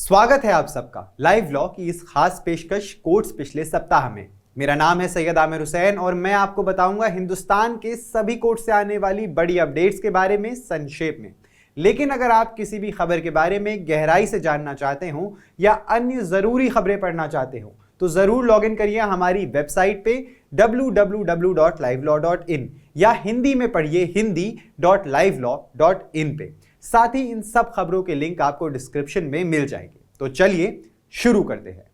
स्वागत है आप सबका लाइव लॉ की इस खास पेशकश कोर्ट्स पिछले सप्ताह में। मेरा नाम है सैयद आमिर हुसैन और मैं आपको बताऊंगा हिंदुस्तान के सभी कोर्ट से आने वाली बड़ी अपडेट्स के बारे में संक्षेप में। लेकिन अगर आप किसी भी खबर के बारे में गहराई से जानना चाहते हो या अन्य जरूरी खबरें पढ़ना चाहते हो तो जरूर लॉग इन करिए हमारी वेबसाइट पे www.livelaw.in या हिंदी में पढ़िए hindi.livelaw.in पे। साथ ही इन सब खबरों के लिंक आपको डिस्क्रिप्शन में मिल जाएंगे। तो चलिए शुरू करते हैं।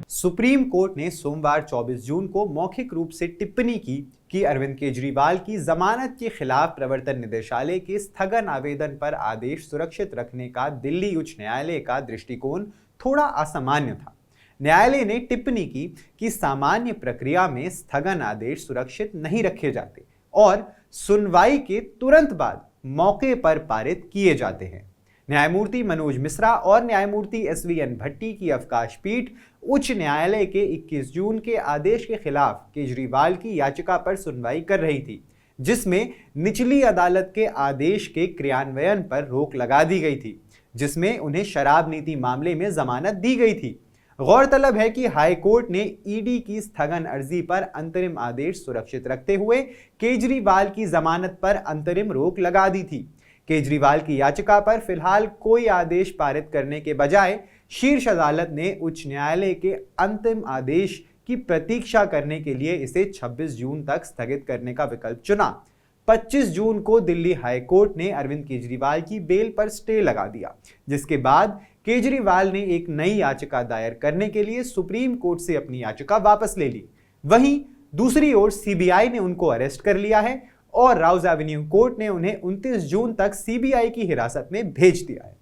सुप्रीम कोर्ट ने सोमवार 24 जून को मौखिक रूप से टिप्पणी की कि अरविंद केजरीवाल की जमानत के खिलाफ प्रवर्तन निदेशालय के स्थगन आवेदन पर आदेश सुरक्षित रखने का दिल्ली उच्च न्यायालय का दृष्टिकोण थोड़ा असामान्य था। न्यायालय ने टिप्पणी की कि सामान्य प्रक्रिया में स्थगन आदेश सुरक्षित नहीं रखे जाते और सुनवाई के तुरंत बाद मौके पर पारित किए जाते हैं। न्यायमूर्ति मनोज मिश्रा और न्यायमूर्ति एसवीएन भट्टी की अवकाश पीठ उच्च न्यायालय के 21 जून के आदेश के खिलाफ केजरीवाल की याचिका पर सुनवाई कर रही थी, जिसमें निचली अदालत के आदेश के क्रियान्वयन पर रोक लगा दी गई थी, जिसमें उन्हें शराब नीति मामले में जमानत दी गई थी। गौरतलब है कि हाई कोर्ट ने ईडी की स्थगन अर्जी पर अंतरिम आदेश सुरक्षित रखते हुए केजरीवाल की जमानत पर अंतरिम रोक लगा दी थी। केजरीवाल की याचिका पर फिलहाल कोई आदेश पारित करने के बजाय शीर्ष अदालत ने उच्च न्यायालय के अंतिम आदेश की प्रतीक्षा करने के लिए इसे 26 जून तक स्थगित करने का विकल्प चुना। 25 जून को दिल्ली हाई कोर्ट ने अरविंद केजरीवाल की बेल पर स्टे लगा दिया, जिसके बाद केजरीवाल ने एक नई याचिका दायर करने के लिए सुप्रीम कोर्ट से अपनी याचिका वापस ले ली। वहीं दूसरी ओर सीबीआई ने उनको अरेस्ट कर लिया है और राउज एवेन्यू कोर्ट ने उन्हें 29 जून तक सीबीआई की हिरासत में भेज दिया है।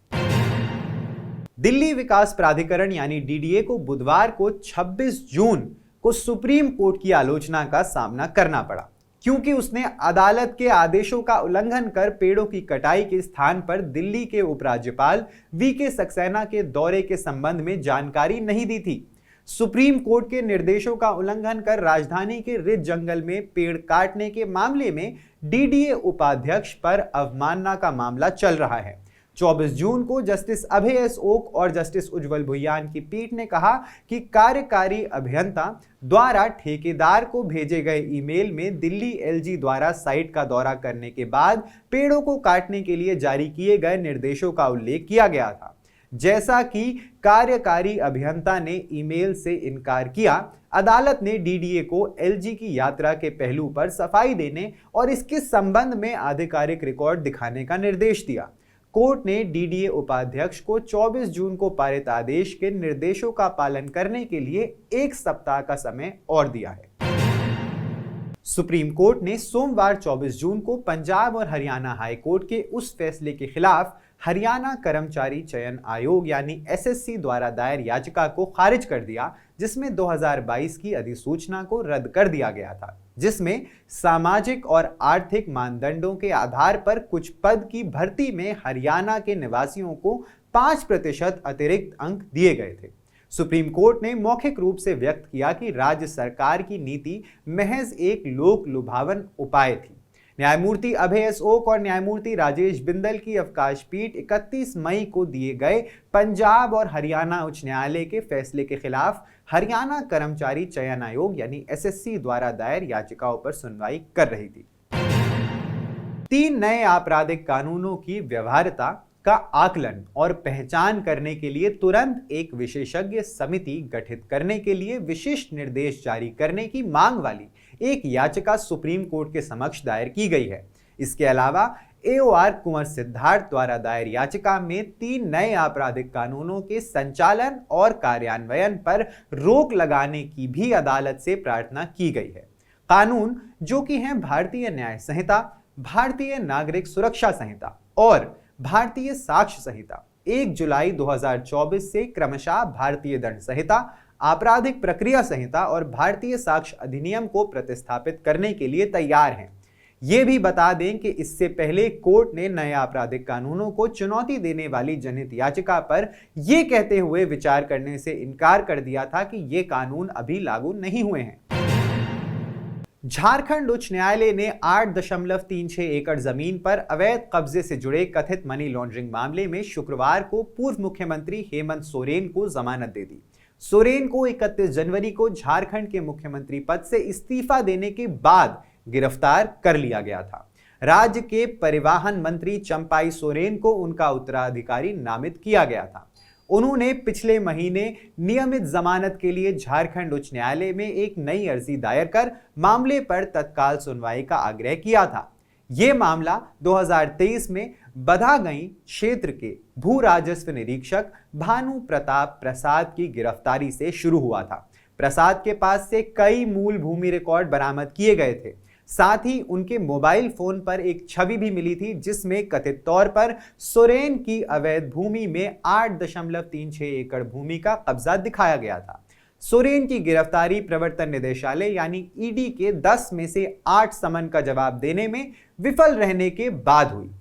दिल्ली विकास प्राधिकरण यानी डीडीए को बुधवार को 26 जून को सुप्रीम कोर्ट की आलोचना का सामना करना पड़ा, क्योंकि उसने अदालत के आदेशों का उल्लंघन कर पेड़ों की कटाई के स्थान पर दिल्ली के उपराज्यपाल वीके सक्सेना के दौरे के संबंध में जानकारी नहीं दी थी। सुप्रीम कोर्ट के निर्देशों का उल्लंघन कर राजधानी के रिज जंगल में पेड़ काटने के मामले में डीडीए उपाध्यक्ष पर अवमानना का मामला चल रहा है। 24 जून को जस्टिस अभय एस ओक और जस्टिस उज्जवल भुइयान की पीठ ने कहा कि कार्यकारी अभियंता द्वारा ठेकेदार को भेजे गए ईमेल में दिल्ली एलजी द्वारा साइट का दौरा करने के बाद पेड़ों को काटने के लिए जारी किए गए निर्देशों का उल्लेख किया गया था। जैसा कि कार्यकारी अभियंता ने ईमेल से इनकार किया, अदालत ने डीडीए को एलजी की यात्रा के पहलू पर सफाई देने और इसके संबंध में आधिकारिक रिकॉर्ड दिखाने का निर्देश दिया। कोर्ट ने डीडीए उपाध्यक्ष को 24 जून को पारित आदेश के निर्देशों का पालन करने के लिए 1 सप्ताह का समय और दिया है। सुप्रीम कोर्ट ने सोमवार 24 जून को पंजाब और हरियाणा हाई कोर्ट के उस फैसले के खिलाफ हरियाणा कर्मचारी चयन आयोग यानी एसएससी द्वारा दायर याचिका को खारिज कर दिया, जिसमें 2022 की अधिसूचना को रद्द कर दिया गया था, जिसमें सामाजिक और आर्थिक मानदंडों के आधार पर कुछ पद की भर्ती में हरियाणा के निवासियों को 5% अतिरिक्त अंक दिए गए थे। सुप्रीम कोर्ट ने मौखिक रूप से व्यक्त किया कि राज्य सरकार की नीति महज एक लोक लुभावन उपाय थी। न्यायमूर्ति अभय एस ओक और न्यायमूर्ति राजेश बिंदल की अवकाश पीठ 31 मई को दिए गए पंजाब और हरियाणा उच्च न्यायालय के फैसले के खिलाफ हरियाणा कर्मचारी चयन आयोग यानी एसएससी द्वारा दायर याचिकाओं पर सुनवाई कर रही थी। 3 नए आपराधिक कानूनों की व्यवहार्यता का आकलन और पहचान करने के लिए तुरंत एक विशेषज्ञ समिति गठित करने के लिए विशिष्ट निर्देश जारी करने की मांग वाली एक याचिका सुप्रीम कोर्ट के समक्ष दायर की गई है। इसके अलावा एओआर कुंवर सिद्धार्थ द्वारा दायर याचिका में 3 नए आपराधिक कानूनों के संचालन और कार्यान्वयन पर रोक लगाने की भी अदालत से प्रार्थना की गई है। कानून जो कि हैं भारतीय न्याय संहिता, भारतीय नागरिक सुरक्षा संहिता और भारतीय साक्ष्य संहिता 1 जुलाई 2024 से क्रमशः भारतीय दंड संहिता, आपराधिक प्रक्रिया संहिता और भारतीय साक्ष्य अधिनियम को प्रतिस्थापित करने के लिए तैयार हैं। ये भी बता दें कि इससे पहले कोर्ट ने नए आपराधिक कानूनों को चुनौती देने वाली जनहित याचिका पर यह कहते हुए विचार करने से इनकार कर दिया था कि ये कानून अभी लागू नहीं हुए हैं। झारखंड उच्च न्यायालय ने 8.36 एकड़ जमीन पर अवैध कब्जे से जुड़े कथित मनी लॉन्ड्रिंग मामले में शुक्रवार को पूर्व मुख्यमंत्री हेमंत सोरेन को जमानत दे दी। सोरेन को 31 जनवरी को झारखंड के मुख्यमंत्री पद से इस्तीफा देने के बाद गिरफ्तार कर लिया गया था। राज्य के परिवहन मंत्री चंपाई सोरेन को उनका उत्तराधिकारी नामित किया गया था। उन्होंने पिछले महीने नियमित जमानत के लिए झारखंड उच्च न्यायालय में एक नई अर्जी दायर कर मामले पर तत्काल सुनवाई का आग्रह किया था। यह मामला 2023 में बदागई क्षेत्र के भू राजस्व निरीक्षक भानु प्रताप प्रसाद की गिरफ्तारी से शुरू हुआ था। प्रसाद के पास से कई मूल भूमि रिकॉर्ड बरामद किए गए थे। साथ ही उनके मोबाइल फोन पर एक छवि भी मिली थी जिसमें कथित तौर पर सोरेन की अवैध भूमि में 8.36 एकड़ भूमि का कब्जा दिखाया गया था। सोरेन की गिरफ्तारी प्रवर्तन निदेशालय यानी ईडी के 10 में से 8 समन का जवाब देने में विफल रहने के बाद हुई।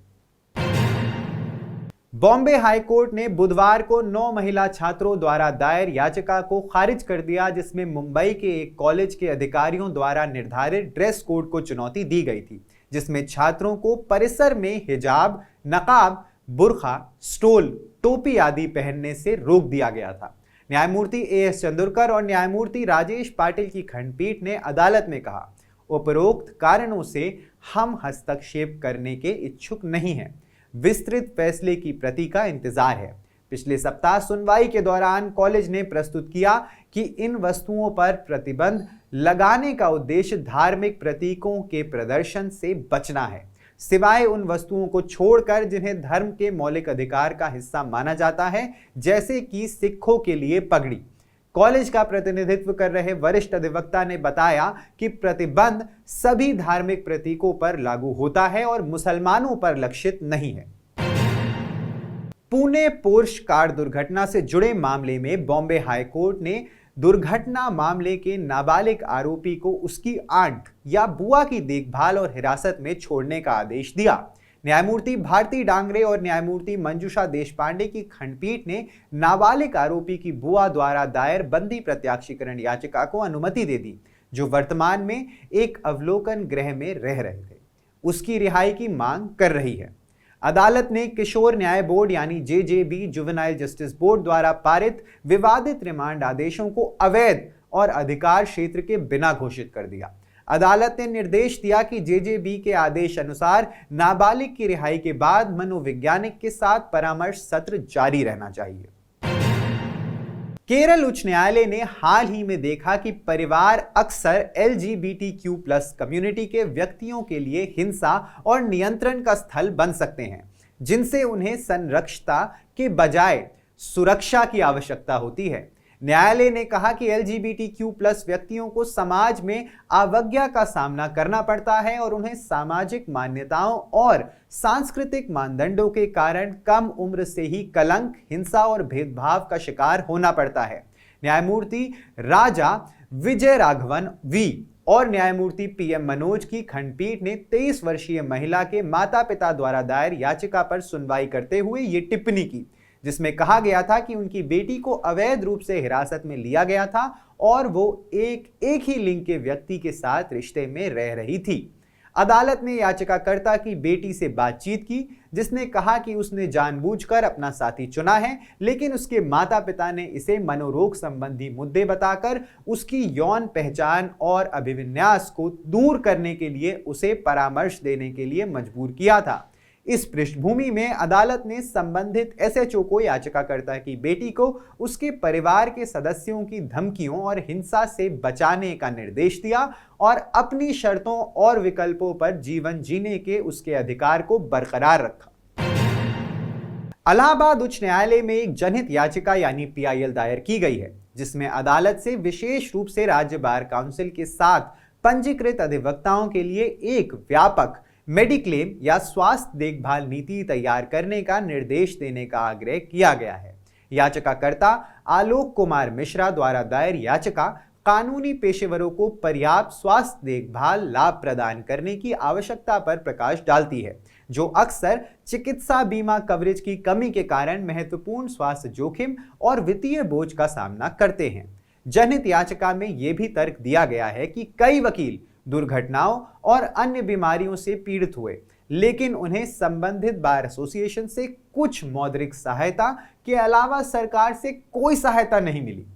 बॉम्बे हाईकोर्ट ने बुधवार को 9 महिला छात्रों द्वारा दायर याचिका को खारिज कर दिया, जिसमें मुंबई के एक कॉलेज के अधिकारियों द्वारा निर्धारित ड्रेस कोड को चुनौती दी गई थी, जिसमें छात्रों को परिसर में हिजाब, नकाब, बुर्खा, स्टोल, टोपी आदि पहनने से रोक दिया गया था। न्यायमूर्ति एएस चंदोरकर और न्यायमूर्ति राजेश पाटिल की खंडपीठ ने अदालत में कहा, उपरोक्त कारणों से हम हस्तक्षेप करने के इच्छुक नहीं हैं। विस्तृत फैसले की प्रति का इंतजार है। पिछले सप्ताह सुनवाई के दौरान कॉलेज ने प्रस्तुत किया कि इन वस्तुओं पर प्रतिबंध लगाने का उद्देश्य धार्मिक प्रतीकों के प्रदर्शन से बचना है, सिवाय उन वस्तुओं को छोड़कर जिन्हें धर्म के मौलिक अधिकार का हिस्सा माना जाता है, जैसे कि सिखों के लिए पगड़ी। कॉलेज का प्रतिनिधित्व कर रहे वरिष्ठ अधिवक्ता ने बताया कि प्रतिबंध सभी धार्मिक प्रतीकों पर लागू होता है और मुसलमानों पर लक्षित नहीं है। पुणे पोर्श कार दुर्घटना से जुड़े मामले में बॉम्बे हाईकोर्ट ने दुर्घटना मामले के नाबालिग आरोपी को उसकी आंट या बुआ की देखभाल और हिरासत में छोड़ने का आदेश दिया। न्यायमूर्ति भारती डांगरे और न्यायमूर्ति मंजुषा देशपांडे की खंडपीठ ने नाबालिग आरोपी की बुआ द्वारा दायर बंदी प्रत्याक्षीकरण याचिका को अनुमति दे दी, जो वर्तमान में एक अवलोकन गृह में रह रहे थे। उसकी रिहाई की मांग कर रही है। अदालत ने किशोर न्याय बोर्ड यानी जेजेबी जुवेनाइल जस्टिस बोर्ड द्वारा पारित विवादित रिमांड आदेशों को अवैध और अधिकार क्षेत्र के बिना घोषित कर दिया। अदालत ने निर्देश दिया कि जेजेबी के आदेश अनुसार नाबालिग की रिहाई के बाद मनोवैज्ञानिक के साथ परामर्श सत्र जारी रहना चाहिए। केरल उच्च न्यायालय ने हाल ही में देखा कि परिवार अक्सर LGBTQ+ कम्युनिटी के व्यक्तियों के लिए हिंसा और नियंत्रण का स्थल बन सकते हैं, जिनसे उन्हें संरक्षता के बजाय सुरक्षा की आवश्यकता होती है। न्यायालय ने कहा कि LGBTQ+ व्यक्तियों को समाज में अवज्ञा का सामना करना पड़ता है और उन्हें सामाजिक मान्यताओं और सांस्कृतिक मानदंडों के कारण कम उम्र से ही कलंक, हिंसा और भेदभाव का शिकार होना पड़ता है। न्यायमूर्ति राजा विजय राघवन वी और न्यायमूर्ति PM मनोज की खंडपीठ ने 23 वर्षीय महिला के माता पिता द्वारा दायर याचिका पर सुनवाई करते हुए ये टिप्पणी की, जिसमें कहा गया था कि उनकी बेटी को अवैध रूप से हिरासत में लिया गया था और वो एक ही लिंग के व्यक्ति के साथ रिश्ते में रह रही थी। अदालत ने याचिकाकर्ता की बेटी से बातचीत की, जिसने कहा कि उसने जानबूझकर अपना साथी चुना है, लेकिन उसके माता पिता ने इसे मनोरोग संबंधी मुद्दे बताकर उसकी यौन पहचान और अभिविन्यास को दूर करने के लिए उसे परामर्श देने के लिए मजबूर किया था। इस पृष्ठभूमि में अदालत ने संबंधित SHO को याचिकाकर्ता की बेटी को उसके परिवार के सदस्यों की धमकियों और हिंसा से बचाने का निर्देश दिया और अपनी शर्तों और विकल्पों पर जीवन जीने के उसके अधिकार को बरकरार रखा। इलाहाबाद उच्च न्यायालय में एक जनहित याचिका यानी PIL दायर की गई है, जिसमें अदालत से विशेष रूप से राज्य बार काउंसिल के साथ पंजीकृत अधिवक्ताओं के लिए एक व्यापक मेडिक्लेम या स्वास्थ्य देखभाल नीति तैयार करने का निर्देश देने का आग्रह किया गया है। याचिकाकर्ता आलोक कुमार मिश्रा द्वारा दायर याचिका कानूनी पेशेवरों को पर्याप्त स्वास्थ्य देखभाल लाभ प्रदान करने की आवश्यकता पर प्रकाश डालती है, जो अक्सर चिकित्सा बीमा कवरेज की कमी के कारण महत्वपूर्ण स्वास्थ्य जोखिम और वित्तीय बोझ का सामना करते हैं। जनहित याचिका में यह भी तर्क दिया गया है कि कई वकील दुर्घटनाओं और अन्य बीमारियों से पीड़ित हुए, लेकिन उन्हें संबंधित बार एसोसिएशन से कुछ मौद्रिक सहायता के अलावा सरकार से कोई सहायता नहीं मिली।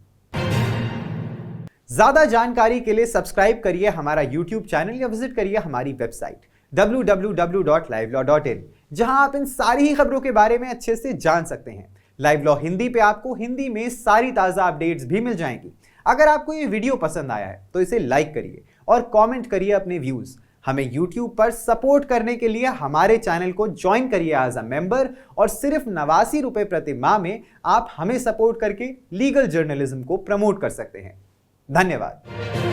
ज्यादा जानकारी के लिए सब्सक्राइब करिए हमारा YouTube चैनल या विजिट करिए हमारी वेबसाइट www.livelaw.in, जहां आप इन सारी ही खबरों के बारे में अच्छे से जान सकते हैं। लाइव लॉ हिंदी पे आपको हिंदी में सारी ताजा अपडेट्स भी मिल जाएंगी। अगर आपको ये वीडियो पसंद आया है तो इसे लाइक करिए और कमेंट करिए अपने व्यूज। हमें YouTube पर सपोर्ट करने के लिए हमारे चैनल को ज्वाइन करिए एज अ मेंबर, और सिर्फ 89 रुपए प्रति माह में आप हमें सपोर्ट करके लीगल जर्नलिज्म को प्रमोट कर सकते हैं। धन्यवाद।